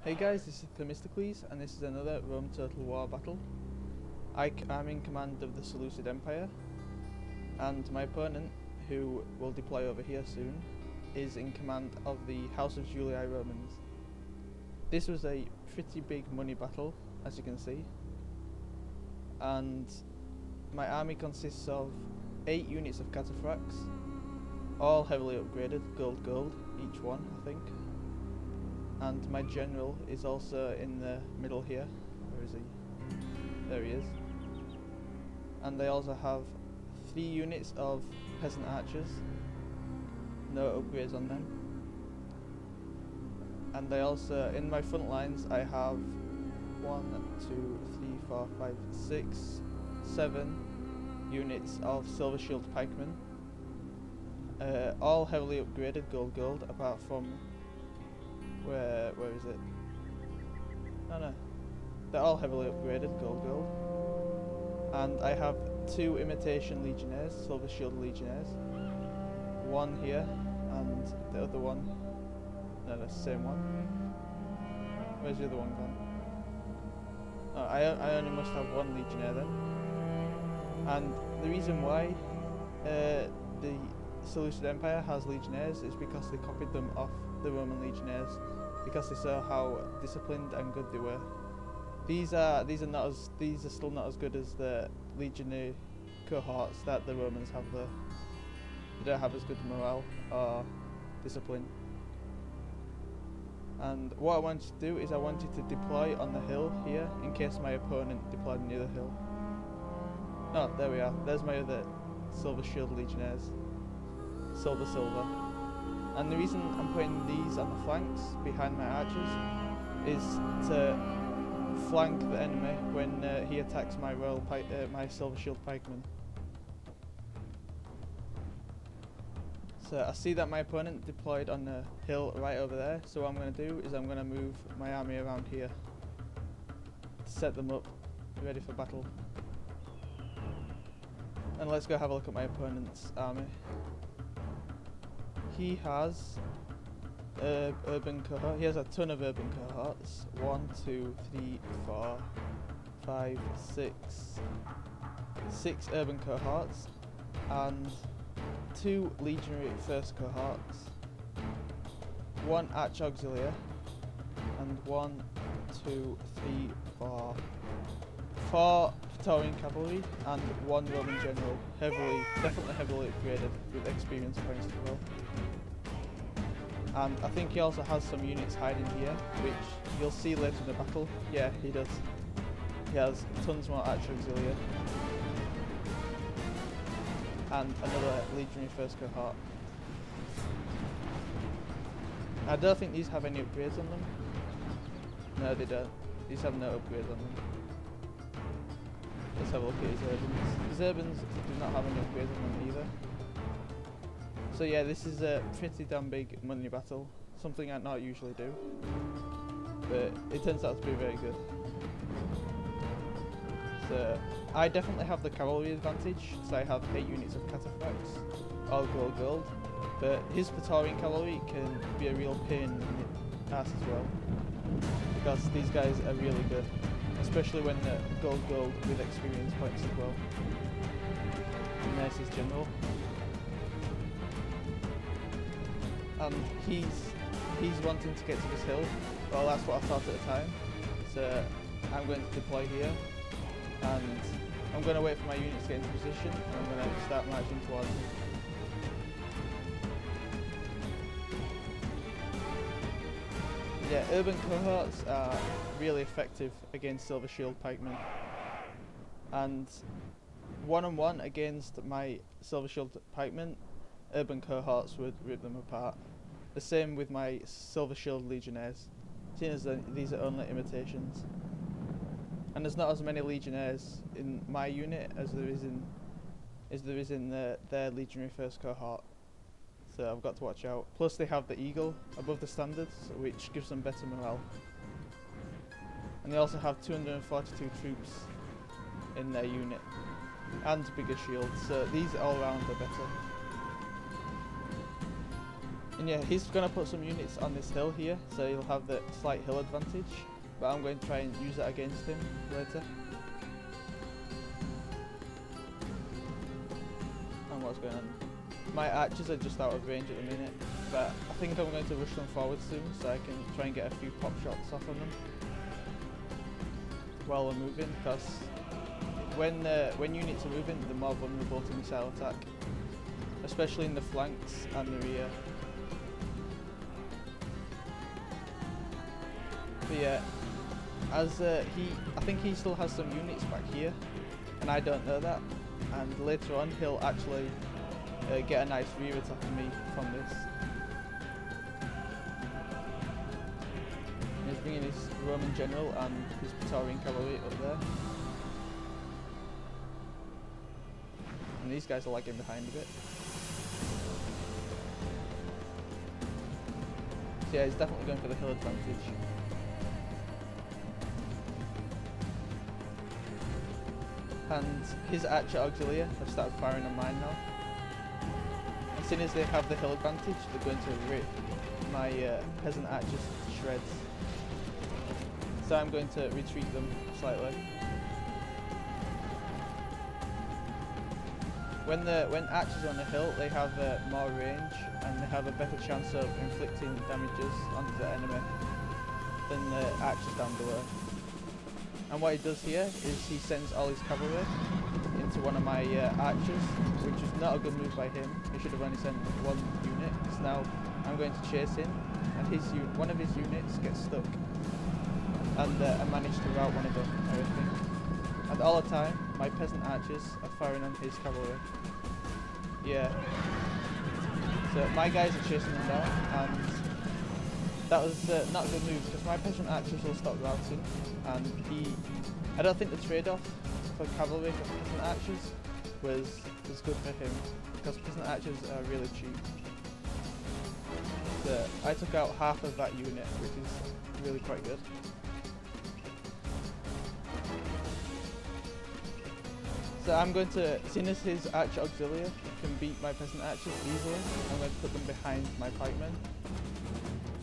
Hey guys, this is Themistocles and this is another Rome Total War battle. I'm in command of the Seleucid Empire, and my opponent, who will deploy over here soon, is in command of the House of Julii Romans. This was a pretty big money battle, as you can see, and my army consists of 8 units of cataphracts, all heavily upgraded, gold each one I think. And my general is also in the middle here. Where is he? There he is. And they also have 3 units of peasant archers. No upgrades on them. And they also, in my front lines, I have 1, 2, 3, 4, 5, 6, 7 units of silver shield pikemen. All heavily upgraded, gold, apart from where is it? No, they're all heavily upgraded, gold. And I have 2 imitation legionnaires, silver shield legionnaires. One here, and the other one. No, that's the same one. Where's the other one gone? Oh, I only must have 1 legionnaire then. And the reason why the Seleucid Empire has legionnaires is because they copied them off the Roman legionnaires, because they saw how disciplined and good they were. These are still not as good as the legionary cohorts that the Romans have there. They don't have as good morale or discipline. And what I wanted to do is I wanted to deploy on the hill here in case my opponent deployed near the hill. Oh, there we are. There's my other silver shield legionnaires. Silver. And the reason I'm putting these on the flanks behind my archers is to flank the enemy when he attacks my my silver shield pikemen. So I see that my opponent deployed on the hill right over there, so what I'm going to do is I'm going to move my army around here to set them up ready for battle. And let's go have a look at my opponent's army. He has urban cohort. He has a ton of urban cohorts. 1, 2, 3, 4, 5, 6 urban cohorts, and 2 legionary first cohorts, 1 arch auxiliary, and 1, 2, 3, 4 Praetorian cavalry, and 1 Roman general, definitely heavily upgraded with experience points as well. And I think he also has some units hiding here, which you'll see later in the battle. Yeah, he does. He has tons more arch auxiliary. And another legionary first cohort. I don't think these have any upgrades on them. No, they don't. These have no upgrades on them. Let's have a look at his urbans. His urbans do not have any upgrades on them either. So yeah, this is a pretty damn big money battle. Something I not usually do, but it turns out to be very good. So I definitely have the cavalry advantage, so I have 8 units of cataphracts, all gold. But his Praetorian cavalry can be a real pain in the ass as well, because these guys are really good. Especially when gold with experience points as well. And there's his general. He's wanting to get to this hill. Well, that's what I thought at the time. So I'm going to deploy here, and I'm going to wait for my units to get into position, and I'm going to start marching towards him. Yeah, urban cohorts are really effective against silver shield pikemen, and 1-on-1 against my silver shield pikemen, urban cohorts would rip them apart. The same with my silver shield legionnaires, seeing as these are only imitations. And there's not as many legionnaires in my unit as there is in their legionary first cohort. So I've got to watch out. Plus they have the eagle above the standards, which gives them better morale. And they also have 242 troops in their unit, and bigger shields, so these all round are better. And yeah, he's going to put some units on this hill here, so he'll have the slight hill advantage. But I'm going to try and use that against him later. And what's going on? My archers are just out of range at the minute, but I think I'm going to rush them forward soon so I can try and get a few pop shots off of them while we're moving, because when units are moving, they're more vulnerable to missile attack, especially in the flanks and the rear. But yeah, as I think he still has some units back here, and I don't know that. And later on, he'll actually get a nice rear attack on me from this. And he's bringing his Roman general and his Praetorian cavalry up there. And these guys are lagging behind a bit. So yeah, he's definitely going for the hill advantage. And his archer auxilia have started firing on mine now. As soon as they have the hill advantage, they're going to rip my peasant archers to shreds. So I'm going to retreat them slightly. When archers are on the hill, they have more range and they have a better chance of inflicting damages onto the enemy than the archers down below. And what he does here is he sends all his cavalry into one of my archers, which is not a good move by him. He should have only sent one unit, because now I'm going to chase him, and one of his units gets stuck. And I managed to rout one of them, I think. And all the time, my peasant archers are firing on his cavalry. Yeah. So my guys are chasing him down, and that was not a good move, because my peasant archers will stop routing, and I don't think the trade-off for cavalry for peasant archers was good for him, because peasant archers are really cheap. So I took out half of that unit, which is really quite good. So I'm going to, seeing as his archer auxilia can beat my peasant archers easily, I'm going to put them behind my pikemen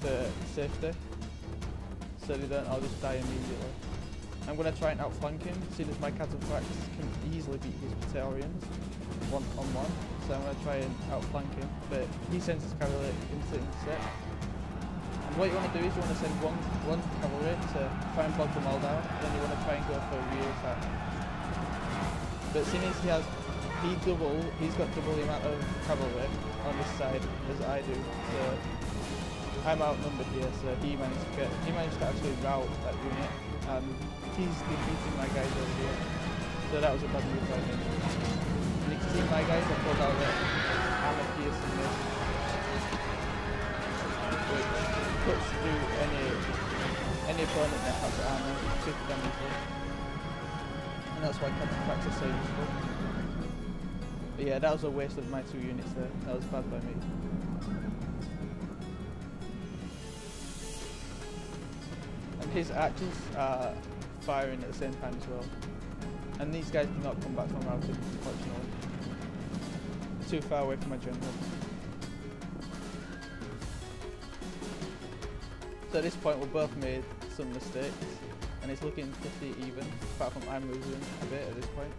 for safety, so they don't all just die immediately. I'm going to try and outflank him, seeing as my cataphracts can easily beat his Praetorians one-on-one, so I'm going to try and outflank him, but he sends his cavalry into intercept. And what you want to do is you want to send one cavalry to try and bog them all down, then you want to try and go for a rear attack. But seeing as he's got double the amount of cavalry on this side as I do, so I'm outnumbered here, so he managed to actually rout that unit, and he's defeating my guys over here. So that was a bad move by him. And you can see my guys have pulled out the armor piercing mist, which cuts through any opponent that has armor 50 damage. And that's why cataphracts are so useful. But yeah, that was a waste of my 2 units there. That was bad by me. And his archers are firing at the same time as well. And these guys do not come back from routing, unfortunately. Too far away from my general. So at this point we've both made some mistakes, and it's looking pretty even, apart from I'm losing a bit at this point.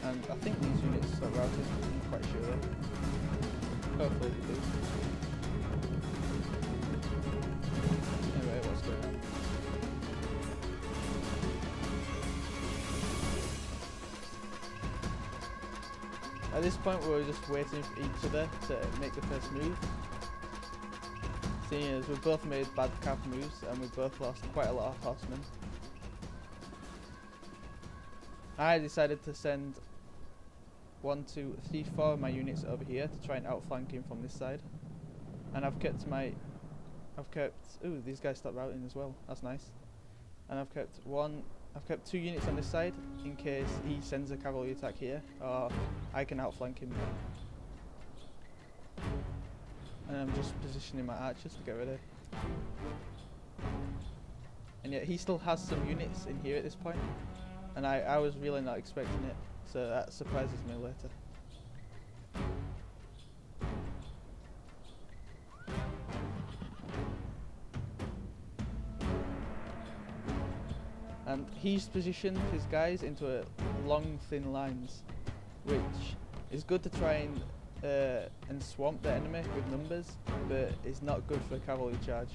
And I think these units are routed, I'm quite sure. Hopefully they do. Anyway, what's going on? At this point we were just waiting for each other to make the first move. Seeing as we've both made bad cav moves and we've both lost quite a lot of horsemen. I decided to send 1, 2, 3, 4 of my units over here to try and outflank him from this side. And ooh, these guys stopped routing as well, that's nice. And I've kept 2 units on this side in case he sends a cavalry attack here, or I can outflank him. And I'm just positioning my archers to get ready. And yet he still has some units in here at this point, and I was really not expecting it, so that surprises me later. And he's positioned his guys into a long, thin lines, which is good to try and swamp the enemy with numbers, but it's not good for a cavalry charge.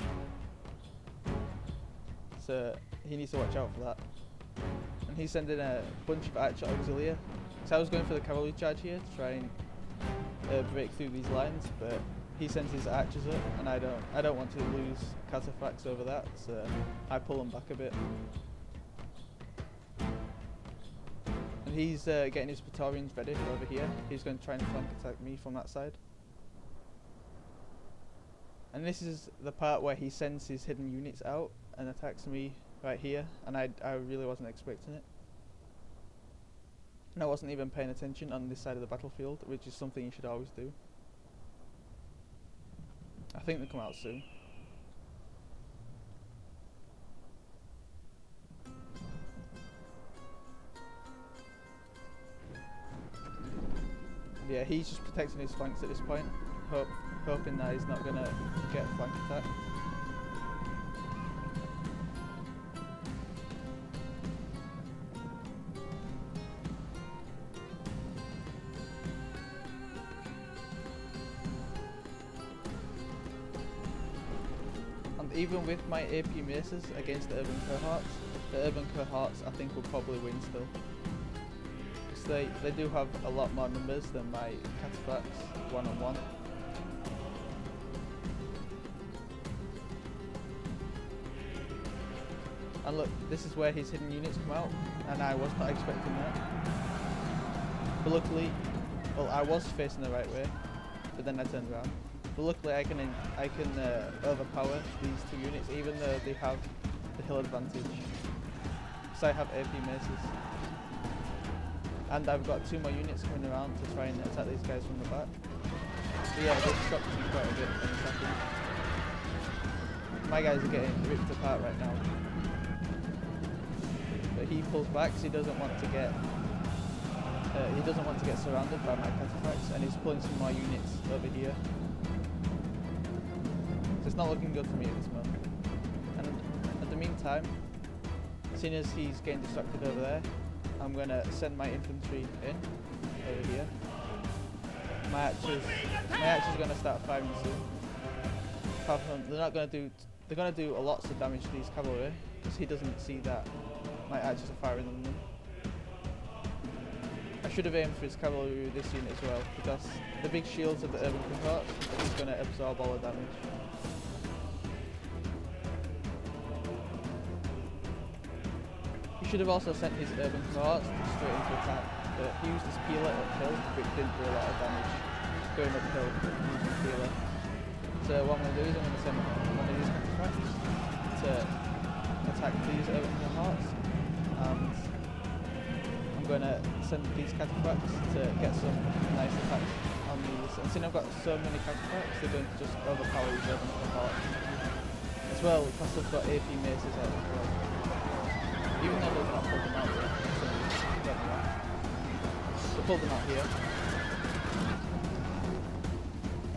So he needs to watch out for that. And he's sending a bunch of archer auxilia. So I was going for the cavalry charge here to try and break through these lines, but he sends his archers up, and I don't want to lose cataphracts over that, so I pull them back a bit. And he's getting his Praetorians ready over here. He's going to try and flank attack me from that side. And this is the part where he sends his hidden units out and attacks me right here, and I really wasn't expecting it. And I wasn't even paying attention on this side of the battlefield, which is something you should always do. I think they'll come out soon. Yeah, he's just protecting his flanks at this point, hoping that he's not going to get a flank attack. Even with my AP maces against the urban cohorts I think will probably win still. Because they do have a lot more numbers than my cataphracts one-on-one. And look, this is where his hidden units come out, and I was not expecting that. But luckily, well, I was facing the right way, but then I turned around. But luckily I can overpower these two units, even though they have the hill advantage. Because I have AP maces. And I've got two more units coming around to try and attack these guys from the back. But yeah, they've stopped me quite a bit in a second. My guys are getting ripped apart right now. But he pulls back because he doesn't want to get surrounded by my cataphracts, and he's pulling some more units over here. It's not looking good for me at this moment. And at the meantime, as soon as he's getting distracted over there, I'm going to send my infantry in over here. My archers are going to start firing soon. Apart from, they're going to do lots of damage to these cavalry, because he doesn't see that my archers are firing on them. I should have aimed for his cavalry with this unit as well, because the big shields of the urban cohorts are just going to absorb all the damage. He should have also sent his urban cohorts straight into attack, but he used his peeler uphill, which didn't do a lot of damage going uphill using the peeler. So what I'm going to do is I'm going to send one of these cataphracts to attack these urban cohorts, and I'm going to send these cataphracts to get some nice attacks on these. And since I've got so many cataphracts, they're going to just overpower these urban cohorts. As well, because I've got AP maces out as well. Even though they've not pulled them out yet, they pulled them out here.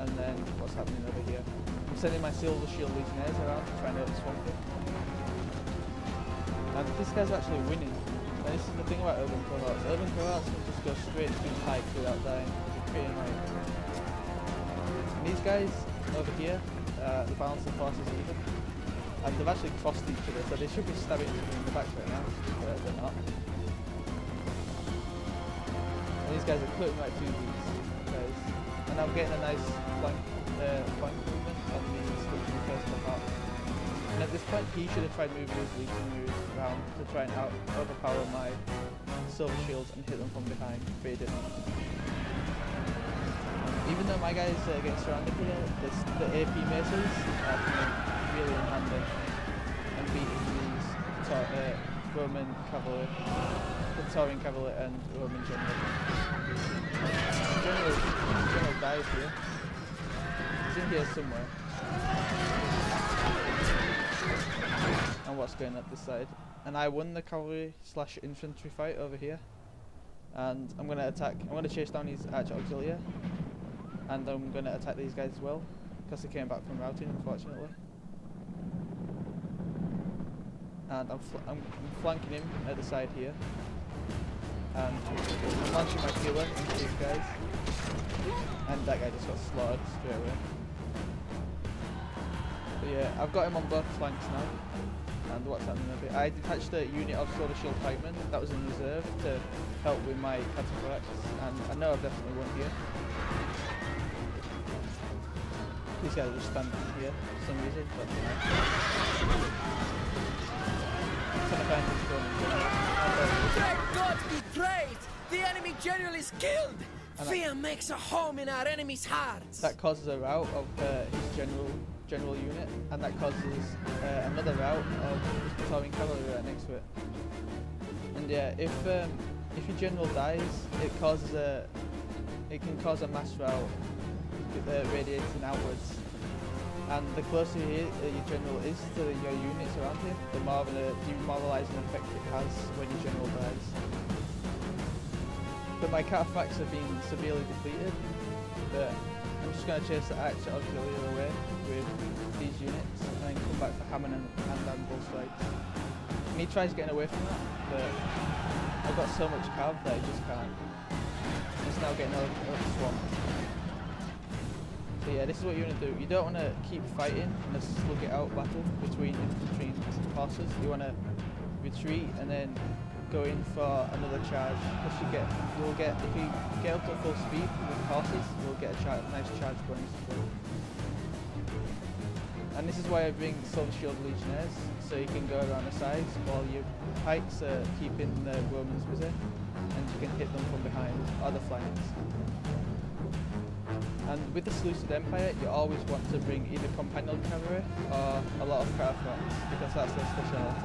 And then what's happening over here? I'm sending my Silver Shield Legionnaires around to try and swamp it. And this guy's actually winning. And this is the thing about urban cohorts. Urban cohorts can just go straight through pikes without dying. It's pretty annoying. And these guys over here, the balance of forces are even. And they've actually crossed each other, so they should be stabbing each other in the back right now, but they're not. And these guys are cutting right through these guys. And I'm getting a nice flank movement on the Seleucid Empire. And at this point, he should have tried moving his legionaries around to try and overpower my silver shields and hit them from behind, but he didn't. Even though my guys are getting surrounded here, the AP maces are really in handy and beating these Roman cavalry, Praetorian cavalry and Roman general. General dies here. He's in here somewhere. And what's going up this side? And I won the cavalry / infantry fight over here. And I'm going to attack. I'm going to chase down these archer auxilia. And I'm going to attack these guys as well, because they came back from routing, unfortunately. and I'm flanking him at the side here, and I'm launching my killer into these guys, and that guy just got slaughtered straight away. But yeah, I've got him on both flanks now. And what's happening a bit? I detached a unit of Solar Shield pikemen that was in reserve to help with my cataphracts, and I know I've definitely won here. These guys are just standing here for some reason, but you know. Let God be praised! The enemy general is killed! And fear makes a home in our enemy's hearts! That causes a rout of his general unit, and that causes another rout of his Praetorian cavalry right next to it. And yeah, if your general dies, it can cause a mass rout radiating outwards. And the closer your general is to your units around him, the more of a demoralising effect it has when your general dies. But my cataphracts have been severely depleted, but I'm just going to chase the Archer Auxiliary away with these units and then come back for Hammond and Bull Strikes. And he tries getting away from that, but I've got so much cav that he just can't. He's now getting over swamped. So yeah, this is what you want to do. You don't want to keep fighting in a slug it out battle between infantry and horses. You want to retreat and then go in for another charge, because you'll get if you get up to full speed with horses, you'll get a nice charge bonus as well. And this is why I bring Silver Shield Legionnaires, so you can go around the sides while your pikes are keeping the Romans busy, and you can hit them from behind or the flanks. And with the Seleucid Empire, you always want to bring either companion cavalry or a lot of cataphracts, because that's their speciality.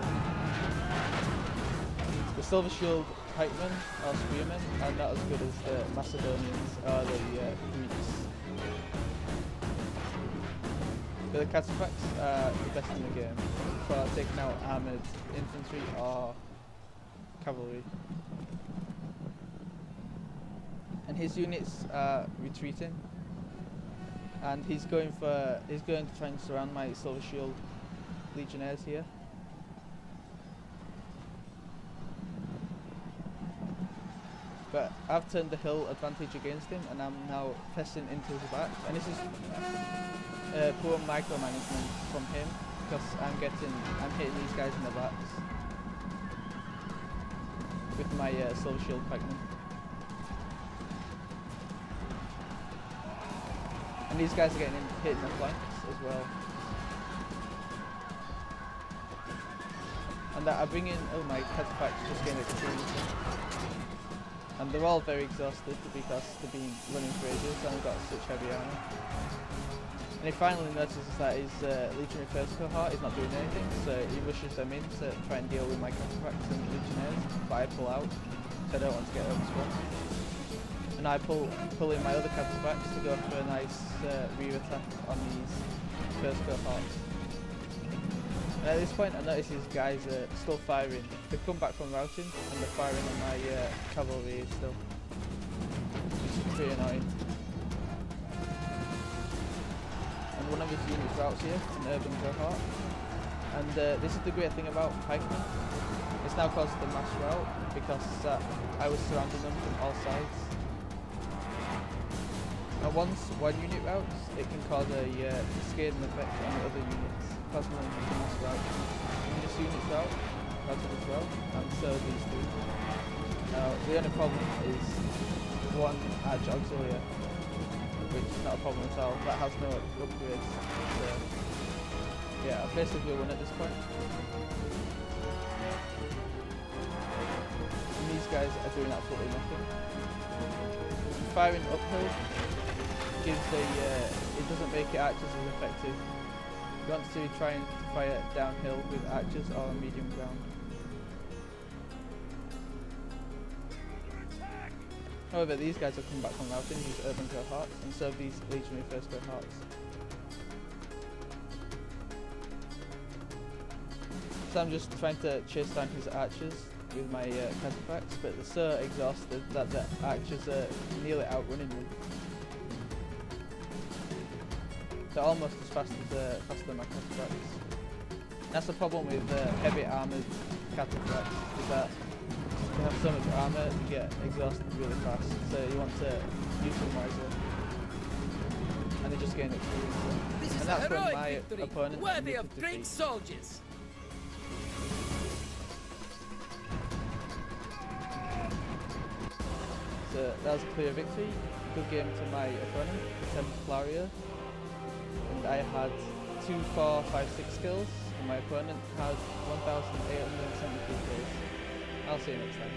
The Silver Shield pikemen or spearmen are not as good as the Macedonians or the Greeks. But the cataphracts are the best in the game for taking out armoured infantry or cavalry. And his units are retreating, and he's going to try and surround my Silver Shield Legionnaires here. But I've turned the hill advantage against him, and I'm now pressing into his back. And this is poor micromanagement from him, because I'm hitting these guys in the backs with my Silver Shield pikemen. And these guys are getting hit in the flanks as well. And I bring in, oh my cataphracts just getting extremely. And they're all very exhausted because they've been running for ages and they've got such heavy armor. And he finally notices that his Legionary First Cohort is not doing anything, so he rushes them in to try and deal with my cataphracts and Legionnaires, but I pull out, so I don't want to get overswamped. And I pull in my other cataphracts to go for a nice rear attack on these First Cohorts. And at this point I notice these guys are still firing. They've come back from routing and they're firing on my cavalry still. Which is pretty annoying. And one of his units routs here, an urban cohort. And this is the great thing about pikemen. It's now caused the mass rout because I was surrounding them from all sides. And once one unit routs, it can cause a cascading effect on the other units, causing them to mass rout. And this unit's rout, routed as well, and so these two. Now, the only problem is one Arch Auxiliary, which is not a problem at all. That has no upgrades. So, yeah, I've basically won at this point. And these guys are doing absolutely nothing. Firing uphill gives it doesn't make it archers as effective. You want to try and fire downhill with archers or a medium ground. However, these guys have come back from routing, these urban cohorts, and so have these Legionary First Cohorts. So I'm just trying to chase down his archers with my cataphracts, but they're so exhausted that the archers are nearly outrunning them. They're almost as fast as my cataphracts. That's the problem with heavy armoured cataphracts, is that they have so much armour you get exhausted really fast, so you want to use them wisely. And they just gain experience. This is And a that's when heroic my victory, opponent worthy of needed to great defeat. soldiers. So that was a clear victory. Good game to my opponent, the Templario. And I had 2, 4, 5, 6 skills, and my opponent had 1,873 skills. I'll see you next time.